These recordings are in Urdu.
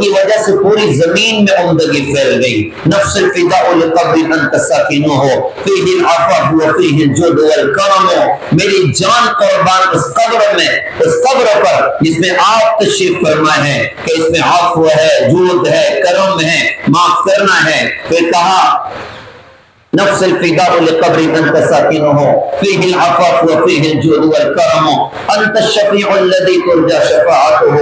کی وجہ سے پوری زمین میں عمدگی پھیل گئی. نفس الفداء لقبر انت ساکنہ فیہ العفو وفیہ الجود والکرم. میری جان قربان اس قبر میں، اس قبر پر جس میں آپ تشریف فرما ہے کہ اس میں عفو ہے، جود ہے، کرم ہے، معاف کرنا ہے. پھر کہا نفس الفداء لقبر انت ساکنہ فیہ العفو وفیہ الجود والکرم. انت الشفیع الذی ترجى شفاعته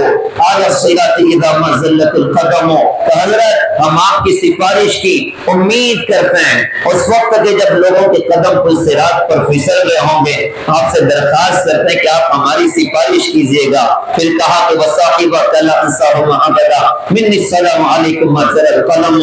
على الصراط اذا ما زلت القدم. کہ حضرت ہم آپ کی سفارش کی امید کرتے ہیں اس وقت کہ جب لوگوں کے قدم پر صراط پر پھسل رہے ہوں گے. آپ سے درخواست کرتے ہیں کہ آپ ہماری سفارش کیجیے گا. پھر کہا کہ وصاحبک لا انساہما ابدا منی السلام علیکم ما جرى القلم.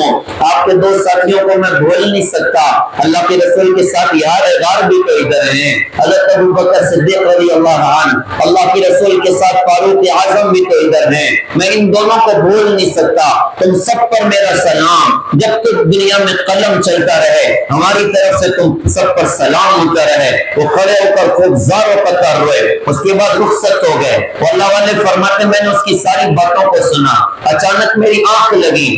آپ کے دو ساتھیوں کو میں بھول نہیں سکتا. اللہ کے رسول کے ساتھ یار غار بھی تو ادھر ہیں، حضرت ابوبکر صدیق رضی اللہ عنہ، اللہ کے رسول کے ساتھ فاروق اعظم بھی تو ادھر ہیں. میں ان دونوں کو بھول نہیں سکتا. تم سب پر میرا سلام. جب تک دنیا میں قلم چلتا رہے ہماری طرف سے تم سب پر سلام ہوتا رہے. وہ کھڑے ہو کر خوب زار و قطار روئے. اس کے بعد رخصت ہو گئے. اللہ والے فرماتے میں نے اس کی ساری باتوں کو سنا. اچانک میری آنکھ لگی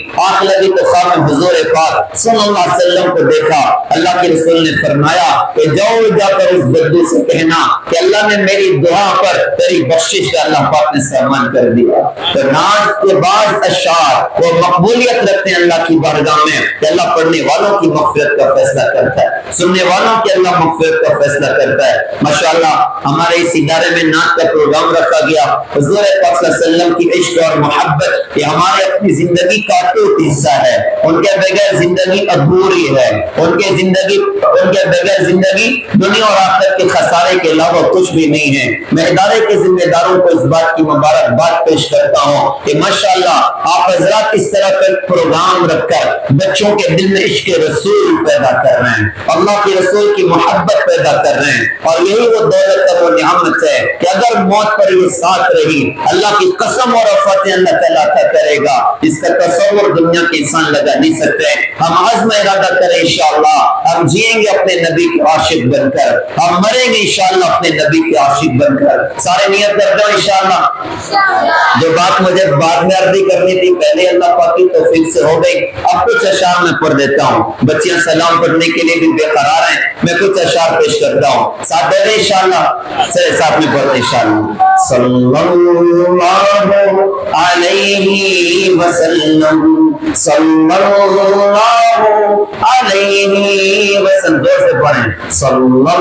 تو خواب میں حضور پاک صلی اللہ علیہ وسلم کو دیکھا. اللہ کے رسول نے فرمایا کہ جاؤ جا کر اس بدو سے کہنا کہ اللہ نے میری دعا پر تیری بخشش کا اللہ پاک نے سامان کر دیا. تو ناز کے بعض اشعار وہ مقبولیت رکھتے ہیں اللہ کی بارگاہ میں کہ اللہ پڑھنے والوں کی مغفرت کا فیصلہ کرتا ہے، سننے والوں کی اللہ مغفرت کا فیصلہ کرتا ہے. ماشاءاللہ ہمارے اس ادارے میں نعت کا پروگرام رکھا گیا. حضور پاک صلی اللہ علیہ وسلم کی عشق اور محبت یہ ہمارے اپنی زندگی کا ٹوٹ حصہ ہے. ان کے بغیر زندگی ادھوری ہے. ان کے بغیر زندگی دنیا اور آخرت کے خسارے کے علاوہ کچھ بھی نہیں ہے. میں ادارے کے ذمہ داروں کو اس بات کی مبارکباد پیش کرتا ہوں کہ ماشاءاللہ آپ حضرات اس طرح کا پروگرام رکھ کر بچوں کے دل میں عشق رسول پیدا کر رہے ہیں، اللہ کے رسول کی محبت پیدا کر رہے ہیں. اور یہی وہ دولت اور وہ نعمت ہے کہ اگر موت پر یہ ساتھ رہی اللہ کی قسم اور فتح اللہ تعالیٰ عطا کرے گا. اس کا تصور دنیا کے انسان لگا نہیں سکتے. ہم عزم ارادہ کریں انشاءاللہ ہم جئیں گے اپنے نبی کے عاشق بن کر، ہم مریں گے انشاءاللہ اپنے نبی کے عاشق بن کر. سارے نیت کر دو انشاءاللہ. جو بات مجھے بعد میں عرضی کرنی تھی پہلے اللہ پاک کی توفیق سے ہو گئی. اب کچھ اشعار میں پڑھ دیتا ہوں. بچیاں سلام پڑھنے کے لیے بھی بے قرار ہیں. میں کچھ اشعار پیش کرتا ہوں. ساتھ دے دیں انشاءاللہ. ساتھ میں پڑھ دیں انشاءاللہ. صلی اللہ علیہ وسلم صلی اللہ علیہ وسلم. دور سے پڑھیں. صلی اللہ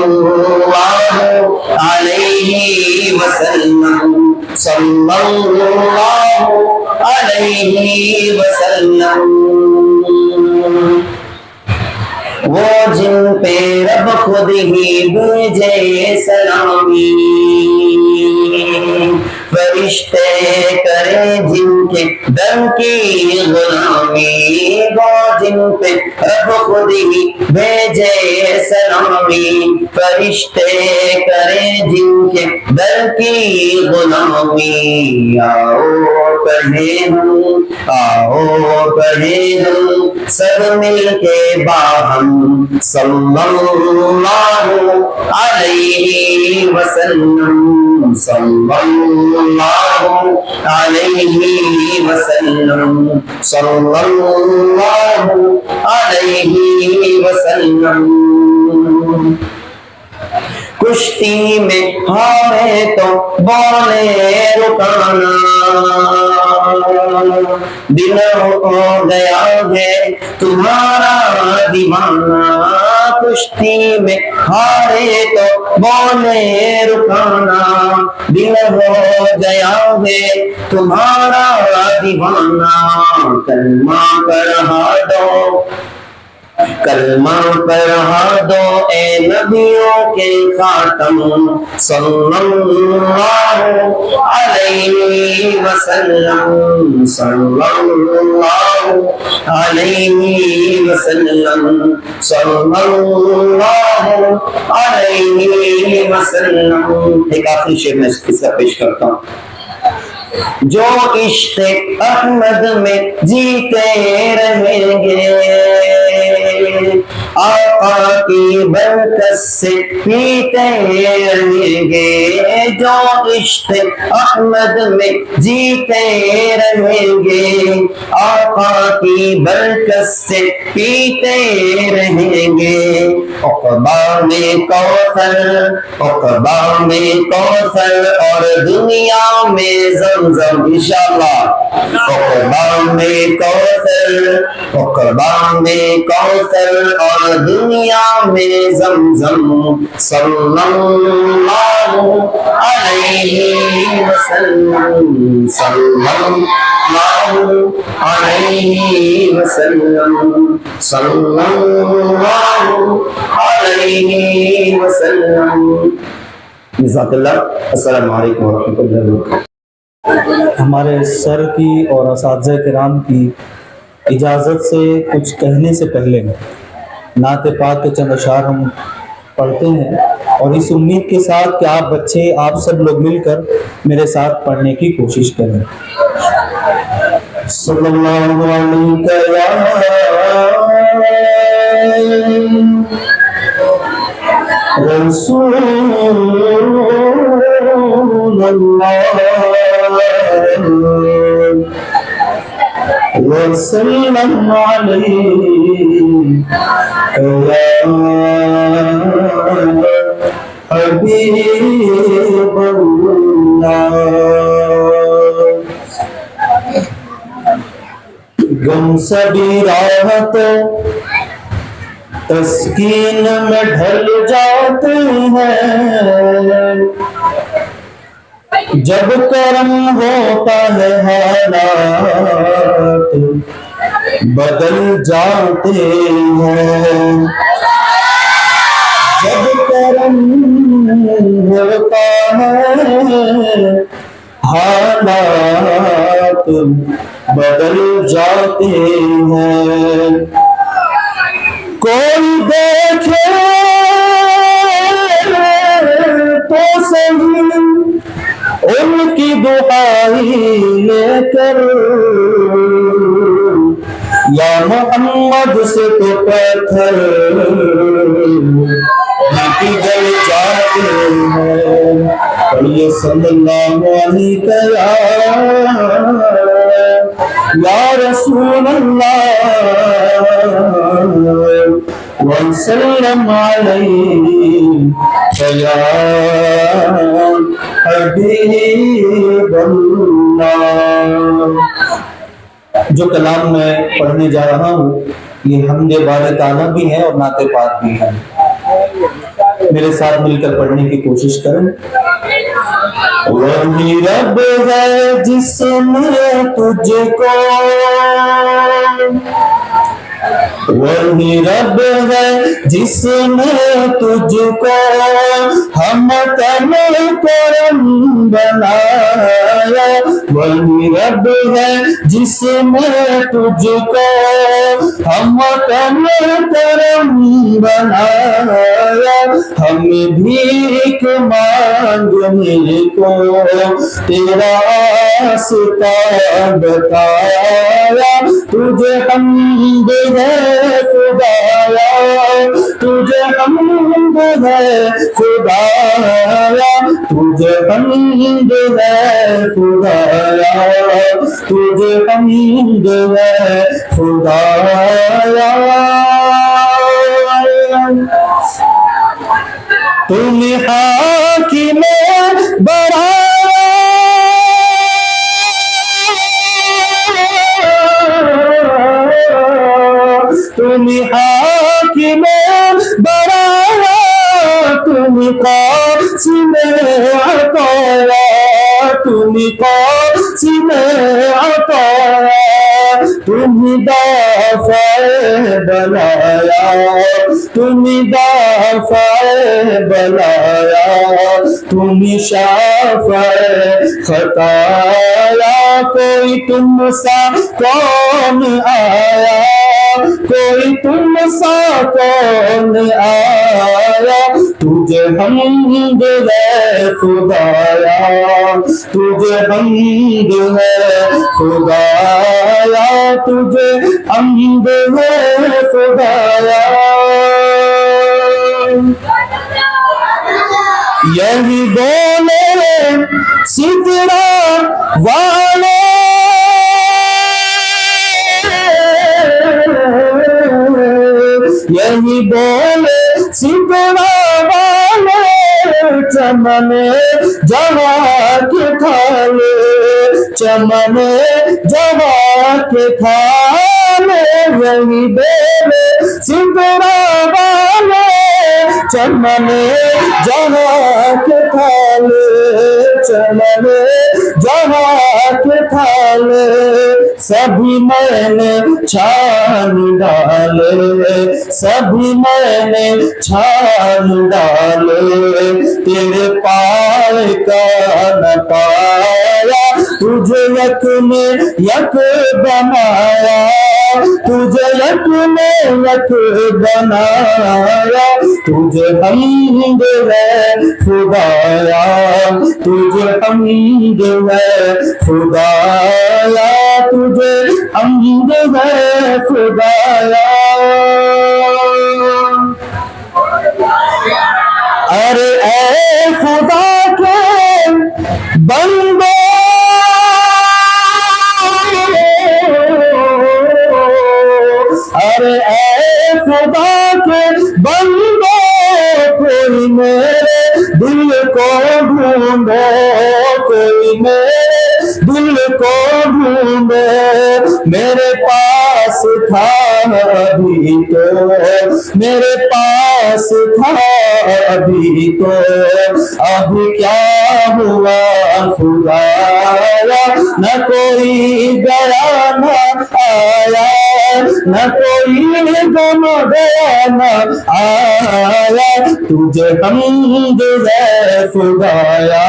علیہ وسلم صلی اللہ علیہ وسلم. وہ جن پہ رب خود ہی بھیجے سلامی، فرشتے کریں جن کے در کی غلامی. وہ جن پہ رب خود ہی بھیجے سلامی، فرشتے کریں جن کے در کی غلامی. آؤ پڑھیں ہم، آؤ پڑھیں ہم سب مل کے باہم صلی اللہ علیہ وسلم صلی اللہ علیہ وسلم صلی اللہ علیہ وسلم. کشتی میں ہمیں تو بولے رکانا، دل ہو گیا ہے تمہارا دیوانہ. کشتی میں ہارے تو بولے رکانا، دل ہو گیا ہے تمہارا دیوانہ. کلمہ پڑھا دو، کلمہ پڑھا دو اے نبیوں کے خاتم صلی اللہ علیہ وسلم صلی اللہ علیہ وسلم صلی اللہ علیہ وسلم. ایک آخری شعر میں اس قصہ پیش کرتا ہوں. جو عشق احمد میں جیتے رہیں گے آقا کی برکت سے پیتے رہیں گے، جو عشق احمد میں جیتے رہیں گے، آقا کی برکت سے پیتے رہیں گے۔ عقبہ میں کوثر، عقبہ میں کوثر اور دنیا میں زمزم، انشاءاللہ۔ عقبہ میں کوثر، عقبہ میں کوثر اور دنیا میں زمزم، صلی اللہ علیہ وسلم، صلی اللہ علیہ وسلم، صلی اللہ علیہ وسلم۔ جزاک اللہ۔ السلام علیکم ورحمۃ اللہ وبرکاتہ۔ ہمارے سر کی اور اساتذہ کرام کی اجازت سے کچھ کہنے سے پہلے نعت پاک کے چند اشعار ہم پڑھتے ہیں، اور اس امید کے ساتھ کہ آپ بچے، آپ سب لوگ مل کر میرے ساتھ پڑھنے کی کوشش کریں۔ صلی اللہ علیہ رسول اللہ وسلم علیہ حبیب اللہ۔ غم سبھی راحت تسکین میں ڈھل جاتے ہیں، جب کرم ہوتا ہے حالات بدل جاتے ہیں، جب کرم ہوتا ہے حالات بدل جاتے ہیں۔ کوئی دیکھے تو صحیح ان کی دعائی لے کر، یا محمد سے تو پتھر پگھل جاتے ہیں۔ پڑھیے صلی اللہ علیہ یا رسول اللہ وسلم علیہ یا حبیب اللہ۔ جو کلام میں پڑھنے جا رہا ہوں یہ حمد بار تعالیٰ بھی ہے اور نعت پاک بھی ہے، میرے ساتھ مل کر پڑھنے کی کوشش کریں۔ وہی رب ہے جس نے تجھ کو، وہی رب ہے جس نے تجھ کو ہم تن کرم بنایا، وہی رب ہے جس نے تجھ کو ہم تن کرم بنایا، ہمیں بھیک مانگنے کو تیرا راستہ بتایا، تجھے حمد ہے خدایا، تجھے حمد ہے خدایا، تجھے حمد ہے خدایا، تجھے حمد ہے خدایا۔ تم حاکم برائے تم حاکم برایا، تم قاسم عطایا، تم قاسم عطایا، تم دافع بلایا، تم دافع بلایا، تم شافع خطایا، کوئی تم سا کون آیا، کوئی تم سا کون آیا، تجھے حمد ہے خدایا، تجھے حمد ہے خدایا، تجھے حمد ہے خدایا۔ یہی بولے سدرا والے یہی بولے سدرا والے چمن جوا کے تھالے چمن جوا کے تھالے یہی بولے سدرا والے چمن جوا کے تھالے چمن جوا کے تھالے سبھی میں نے چھان ڈالے سبھی میں نے چھان ڈالے تیرے پائے کا نہ پایا تجھے یک میں یک بنایا تجھے یک میں یک بنایا تجھے حمد ہے خدایا تجھے حمد ہے خدایا تجھے حمد ہے خدایا ارے اے خدا کے بندے ارے اے خدا کے بندے کوئی میرے دل کو ڈھونڈے کوئی میرے دل کو ڈھونڈے میرے پاس تھا ابھی تو میرے پاس تھا ابھی تو اب کیا ہوا خدایا نہ کوئی گیا نہ آیا نہ کوئی گم گیا نہ آیا تجھے حمد ہے خدایا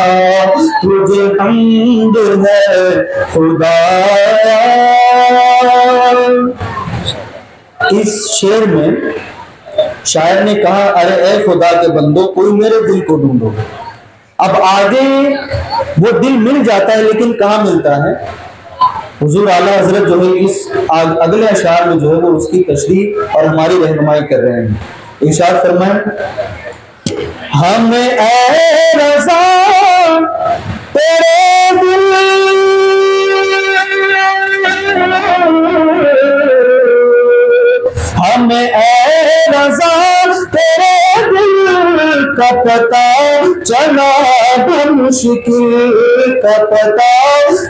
تجھے حمد ہے خدایا اس شعر میں شاعر نے کہا ارے اے خدا کے بندو کوئی میرے دل کو ڈھونڈو اب آگے وہ دل مل جاتا ہے لیکن کہاں ملتا ہے حضور اعلیٰ حضرت جو ہے اس اگلے اشعار میں جو ہے وہ اس کی تشریح اور ہماری رہنمائی کر رہے ہیں ارشاد فرمائیں ہمیں اے رضا تیرے دل ہمیں اے رضا تیرے دل کا پتہ چلا بمشکل کا پتہ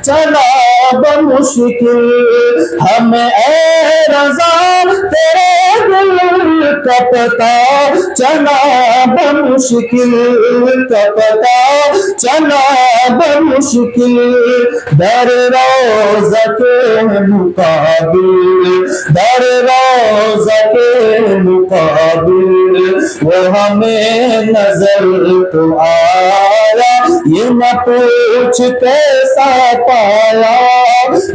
چلا بمشکل ہمیں اے رضا تیرے دل کا پتہ چلا بمشکل کا پتہ چلا بمشکل در روضہ کے مقابل در روضہ کے مقابل وہ ہمیں نظر تو آیا یہ نہ پوچھ کیسا پایا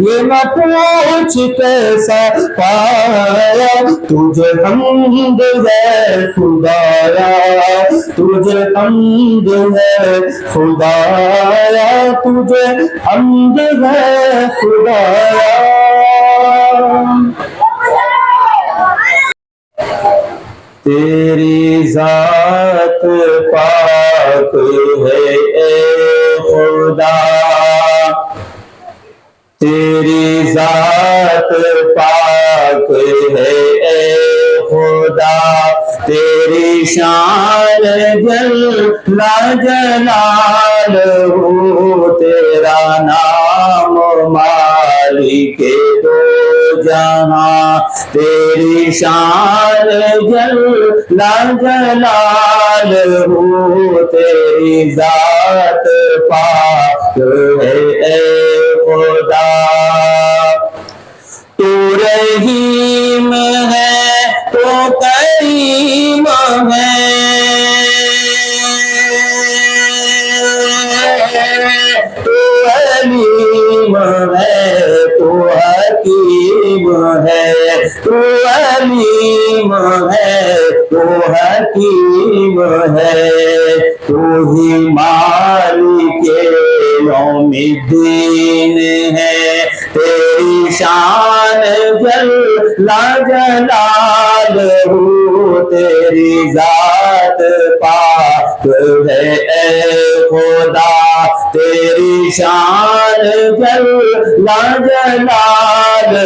یہ نہ پوچھ کیسا پایا تجھے حمد ہے خدایا تجھے حمد ہے خدایا تجھے حمد ہے خدایا تیری ذات پاک ہے اے خدا تیری ذات پاک ہے اے خدا تیری شان جل جلال ہو تیرا نام مالک دو جہاں تیری شان جل جلال ہو تیری ذات پاک ہے اے خدا تو رحیم ہے تو کریم ہے تو علیم ہے تو حکیم ہے تو علیم ہے تو حکیم ہے تو ہی مالک یوم الدین ہے تیری شان جل جلالہ تیری ذات پاک ہے اے خدا تیری شان جل جلالہ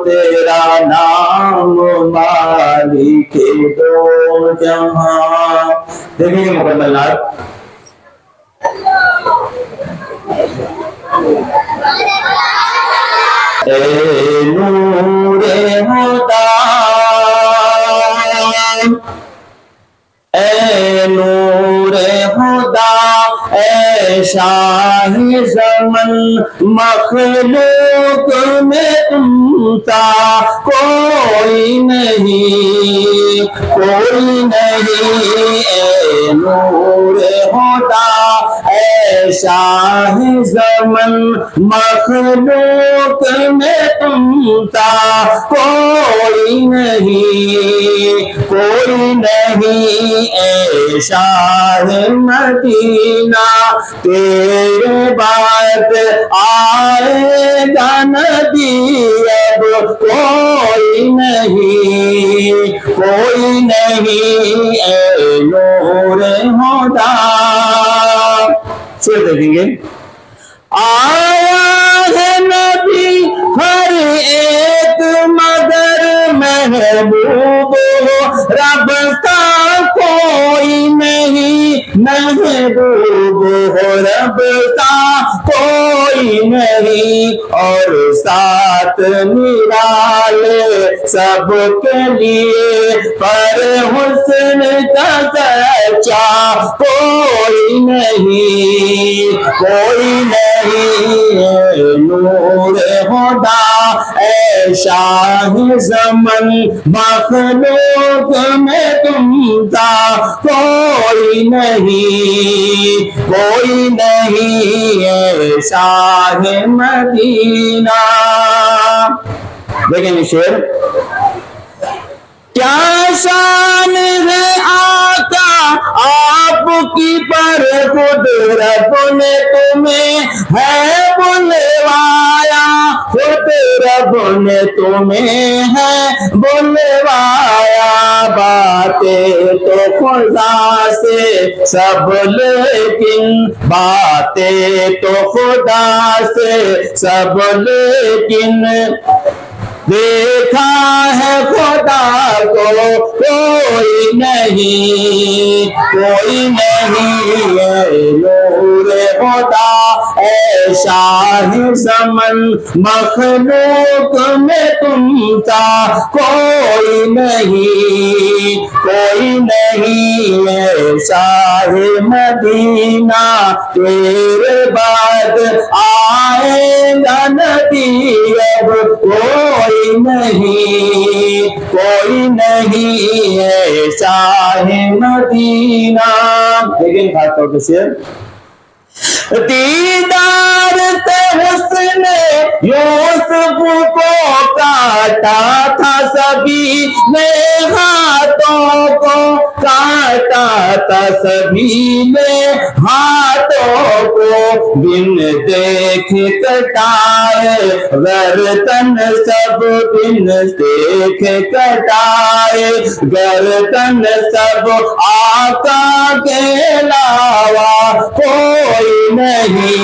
تیرا نام مالک دو جہاں. دیکھیں گے مکملات. اے نور خدا اے نور خدا اے شاہ زمن مخلوق میں تم سا کوئی نہیں اے نور خدا اے شاہ زمن مخلوق میں تم سا کوئی نہیں اے شاہ مدینہ تیرے بعد آئے گا نبی اب کوئی نہیں اے نور خدا. شعر دیکھیں گے. آیا ہے نبی ہر ایک مگر محبوب ہو رب کا کوئی نہیں محبوب ہو رب کا کوئی نہیں اور ساتھ نرالے سب کے لیے پر حسن کا سچا کوئی نہیں اے نور خدا اے شاہ زمن مخلوق میں تم سا کوئی نہیں اے شاہ مدینہ. دیکھیں گے شعر. کیا شان ہے آقا آپ کی پر خود رب نے تمہیں ہے بلوایا خود رب نے تمہیں ہے بلوایا. باتیں تو خدا سے سب لیکن باتیں تو خدا سے سب لیکن دیکھا ہے خدا کو کوئی نہیں اے نور خدا اے شاہ زمن مخلوق میں تم سا کوئی نہیں اے شاہ مدینہ تیرے بعد آئے گا نبی اب کوئی نہیں اے شاہ مدینہ. لیکن خاص طور پہ شعر. دیدار سے حسن یوسف کو کاٹا تھا سبھی نے ہاتھوں کو کاٹا تھا سبھی نے ہاتھوں کو بن دیکھ کٹائے گردن سب بن دیکھ کٹائے گردن سب آقا کے علاوہ کوئی نہیں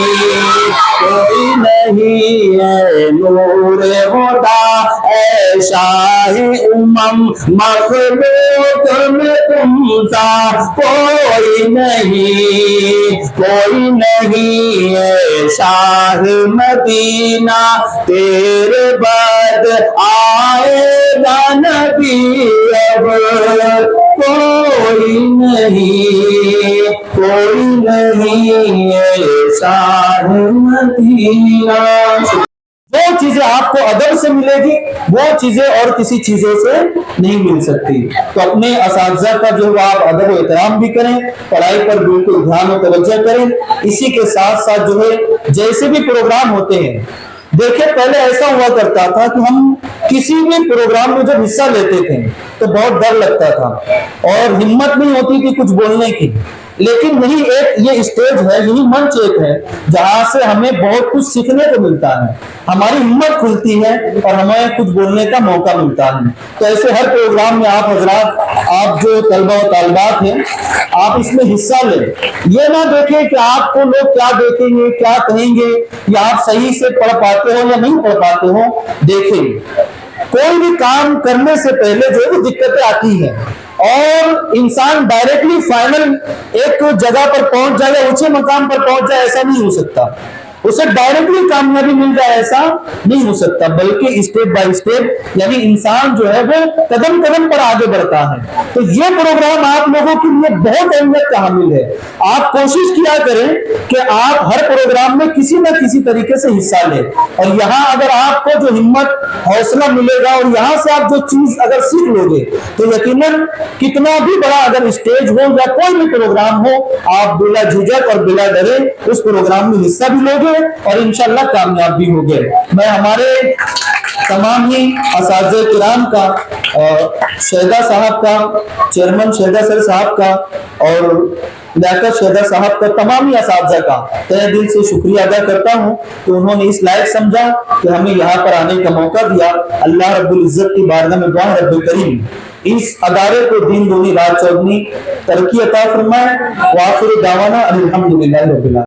اے نور خدا اے شاہ مخلوق میں تم سا کوئی نہیں اے شاہ مدینہ تیرے بعد آئے گا نبی اب کوئی نہیں اے شاہ مدینہ. وہ چیزیں آپ کو ادب سے ملے گی وہ چیزیں اور کسی چیزوں سے نہیں مل سکتی. تو اپنے اساتذہ کا جو آپ ادب و احترام بھی کریں پڑھائی پر بالکل دھیان و توجہ کریں. اسی کے ساتھ ساتھ جو ہے جیسے بھی پروگرام ہوتے ہیں دیکھیں پہلے ایسا ہوا کرتا تھا کہ ہم کسی بھی پروگرام میں جب حصہ لیتے تھے تو بہت ڈر لگتا تھا اور ہمت نہیں ہوتی تھی کچھ بولنے کی. لیکن یہی ایک یہ اسٹیج ہے, یہی منچ ایک ہے جہاں سے ہمیں بہت کچھ سیکھنے کو ملتا ہے, ہماری ہمت کھلتی ہے اور ہمیں کچھ بولنے کا موقع ملتا ہے. تو ایسے ہر پروگرام میں آپ حضرات, آپ جو طلبہ و طالبات ہیں, آپ اس میں حصہ لیں. یہ نہ دیکھیں کہ آپ کو لوگ کیا دیکھیں گے, کیا کہیں گے, یا آپ صحیح سے پڑھ پاتے ہو یا نہیں پڑھ پاتے ہو. دیکھیں کوئی بھی کام کرنے سے پہلے جو ہے دقتیں آتی ہیں, اور انسان ڈائریکٹلی فائنل ایک جگہ پر پہنچ جائے یا اونچے مقام پر پہنچ جائے, ایسا نہیں ہو سکتا. اسے ڈائریکٹلی کامیابی مل جائے ایسا نہیں ہو سکتا, بلکہ اسٹیپ بائی اسٹیپ, یعنی انسان جو ہے وہ قدم قدم پر آگے بڑھتا ہے. تو یہ پروگرام آپ لوگوں کے لیے بہت اہمیت کا حامل ہے. آپ کوشش کیا کریں کہ آپ ہر پروگرام میں کسی نہ کسی طریقے سے حصہ لیں, اور یہاں اگر آپ کو جو ہمت حوصلہ ملے گا اور یہاں سے آپ جو چیز اگر سیکھ لو گے تو یقیناً کتنا بھی بڑا اگر اسٹیج ہو یا کوئی بھی پروگرام ہو, آپ بلا جھجک اور بلا ڈرے اس پروگرام میں حصہ بھی لو گے اور انشاءاللہ کامیاب بھی ہوگے. میں ہمارے تمام ہی اساتذہ کرام کا, شہدا صاحب کا, چیئرمین شہدا سر صاحب کا اور لیاقت شہدا صاحب کا, تمام ہی اساتذہ کا تہ دل سے شکریہ ادا کرتا ہوں کہ انہوں نے اس لائق سمجھا کہ ہمیں یہاں پر آنے کا موقع دیا. اللہ رب العزت کی بارگاہ میں دعا رب کریم اس ادارے کو دین دونی رات چودنی ترقی عطا فرمائے. وآخر دعوانا الحمدللہ رب العالمین.